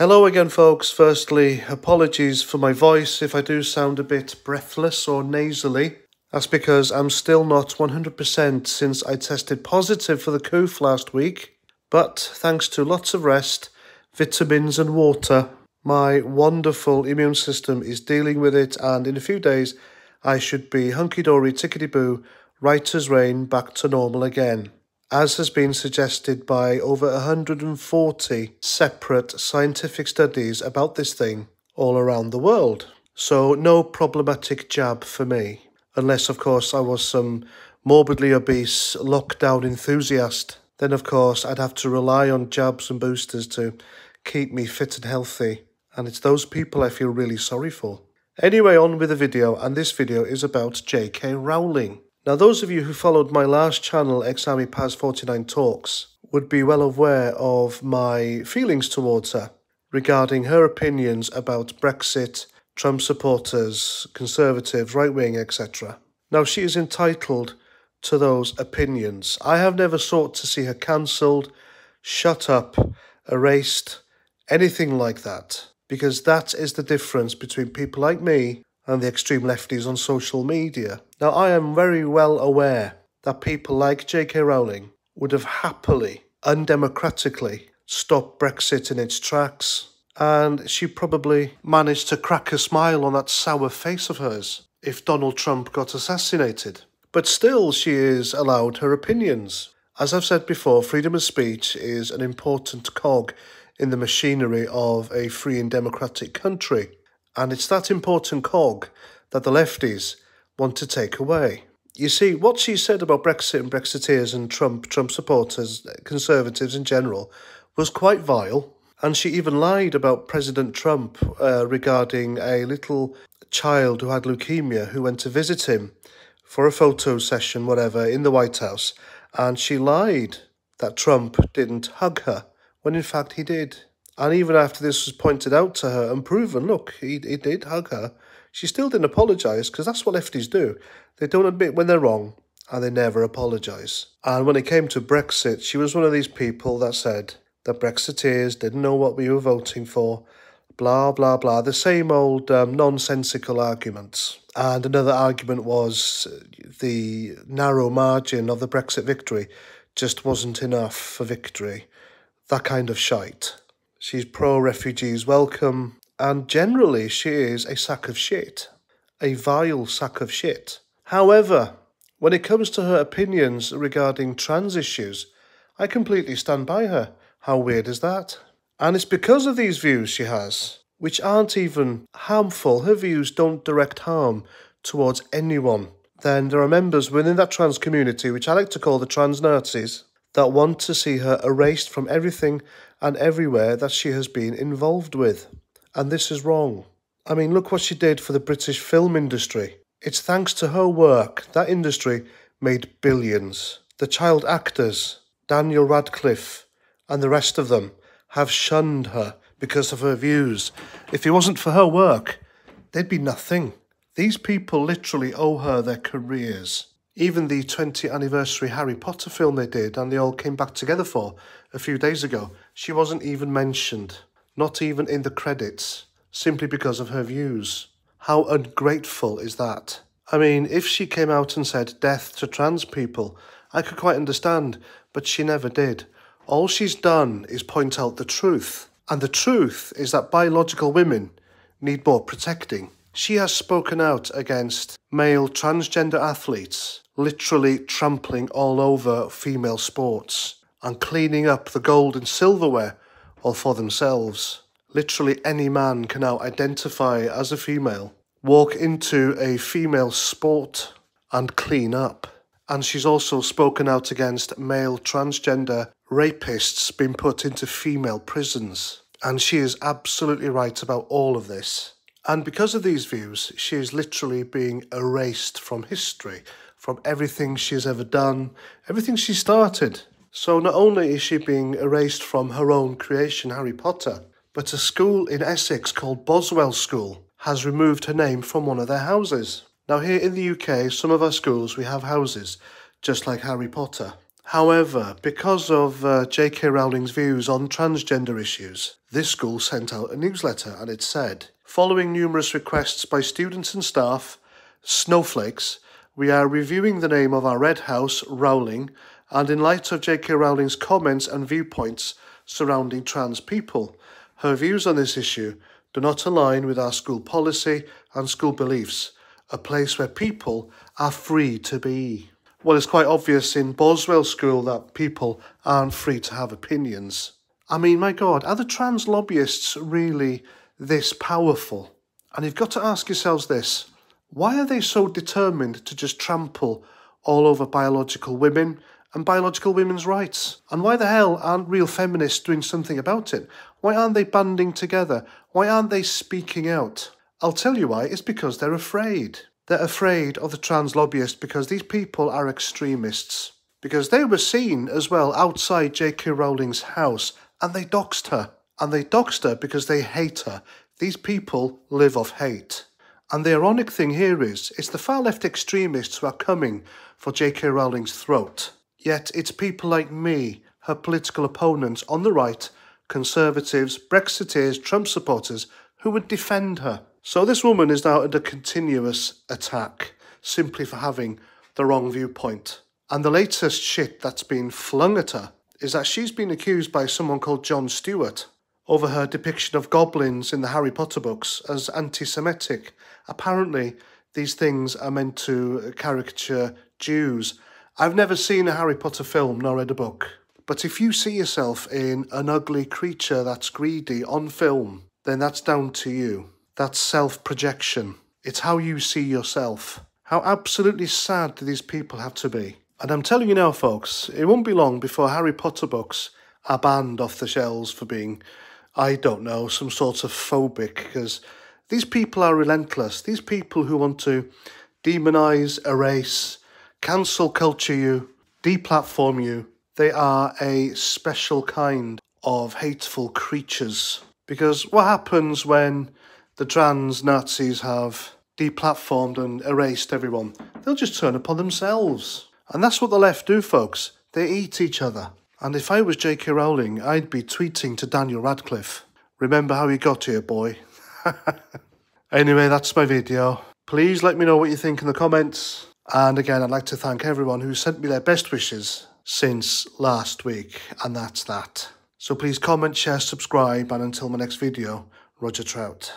Hello again, folks. Firstly, apologies for my voice if I do sound a bit breathless or nasally. That's because I'm still not 100% since I tested positive for the coof last week. But thanks to lots of rest, vitamins and water, my wonderful immune system is dealing with it, and in a few days I should be hunky-dory, tickety-boo, right as rain, back to normal again, as has been suggested by over 140 separate scientific studies about this thing all around the world. So no problematic jab for me, unless of course I was some morbidly obese lockdown enthusiast. Then of course I'd have to rely on jabs and boosters to keep me fit and healthy, and it's those people I feel really sorry for. Anyway, on with the video, and this video is about J.K. Rowling. Now, those of you who followed my last channel, Ex-Army Paz 49 Talks, would be well aware of my feelings towards her regarding her opinions about Brexit, Trump supporters, Conservatives, right-wing, etc. Now, she is entitled to those opinions. I have never sought to see her cancelled, shut up, erased, anything like that, because that is the difference between people like me and the extreme lefties on social media. Now, I am very well aware that people like J.K. Rowling would have happily, undemocratically, stopped Brexit in its tracks, and she probably managed to crack a smile on that sour face of hers if Donald Trump got assassinated. But still, she is allowed her opinions. As I've said before, freedom of speech is an important cog in the machinery of a free and democratic country. And it's that important cog that the lefties want to take away. You see, what she said about Brexit and Brexiteers and Trump supporters, Conservatives in general, was quite vile. And she even lied about President Trump regarding a little child who had leukemia who went to visit him for a photo session, whatever, in the White House. And she lied that Trump didn't hug her, when in fact he did. And even after this was pointed out to her and proven, look, he did hug her, she still didn't apologise, because that's what lefties do. They don't admit when they're wrong, and they never apologise. And when it came to Brexit, she was one of these people that said that Brexiteers didn't know what we were voting for, blah, blah, blah, the same old nonsensical arguments. And another argument was the narrow margin of the Brexit victory just wasn't enough for victory. That kind of shite. She's pro-refugees welcome, and generally she is a sack of shit. A vile sack of shit. However, when it comes to her opinions regarding trans issues, I completely stand by her. How weird is that? And it's because of these views she has, which aren't even harmful. Her views don't direct harm towards anyone. Then there are members within that trans community, which I like to call the trans Nazis, that want to see her erased from everything and everywhere that she has been involved with. And this is wrong. I mean, look what she did for the British film industry. It's thanks to her work that industry made billions. The child actors, Daniel Radcliffe, and the rest of them have shunned her because of her views. If it wasn't for her work, there'd be nothing. These people literally owe her their careers. Even the 20th anniversary Harry Potter film they did and they all came back together for a few days ago, she wasn't even mentioned, not even in the credits, simply because of her views. How ungrateful is that? I mean, if she came out and said death to trans people, I could quite understand, but she never did. All she's done is point out the truth, and the truth is that biological women need more protecting. She has spoken out against male transgender athletes literally trampling all over female sports and cleaning up the gold and silverware all for themselves. Literally any man can now identify as a female, walk into a female sport and clean up. And she's also spoken out against male transgender rapists being put into female prisons. And she is absolutely right about all of this. And because of these views, she is literally being erased from history, from everything she has ever done, everything she started. So not only is she being erased from her own creation, Harry Potter, but a school in Essex called Boswell School has removed her name from one of their houses. Now here in the UK, some of our schools, we have houses, just like Harry Potter. However, because of J.K. Rowling's views on transgender issues, this school sent out a newsletter and it said, following numerous requests by students and staff, snowflakes, we are reviewing the name of our Red House, Rowling, and in light of J.K. Rowling's comments and viewpoints surrounding trans people, her views on this issue do not align with our school policy and school beliefs, a place where people are free to be. Well, it's quite obvious in Boswell School that people aren't free to have opinions. I mean, my God, are the trans lobbyists really this powerful? And you've got to ask yourselves this, why are they so determined to just trample all over biological women and biological women's rights? And why the hell aren't real feminists doing something about it? Why aren't they banding together? Why aren't they speaking out? I'll tell you why, it's because they're afraid. They're afraid of the trans lobbyists because these people are extremists. Because they were seen as well outside J.K. Rowling's house and they doxed her. And they doxed her because they hate her. These people live off hate. And the ironic thing here is, it's the far left extremists who are coming for J.K. Rowling's throat. Yet it's people like me, her political opponents on the right, Conservatives, Brexiteers, Trump supporters, who would defend her. So this woman is now under continuous attack, simply for having the wrong viewpoint. And the latest shit that's been flung at her is that she's been accused by someone called Jon Stewart over her depiction of goblins in the Harry Potter books as anti-Semitic. Apparently, these things are meant to caricature Jews. I've never seen a Harry Potter film nor read a book. But if you see yourself in an ugly creature that's greedy on film, then that's down to you. That's self-projection. It's how you see yourself. How absolutely sad do these people have to be? And I'm telling you now, folks, it won't be long before Harry Potter books are banned off the shelves for being, I don't know, some sort of phobic, because these people are relentless. These people who want to demonise, erase, cancel culture you, deplatform you, they are a special kind of hateful creatures. Because what happens when the trans Nazis have deplatformed and erased everyone? They'll just turn upon themselves. And that's what the left do, folks. They eat each other. And if I was J.K. Rowling, I'd be tweeting to Daniel Radcliffe, remember how you got here, boy? Anyway, that's my video. Please let me know what you think in the comments. And again, I'd like to thank everyone who sent me their best wishes since last week. And that's that. So please comment, share, subscribe, and until my next video, Roger Trout.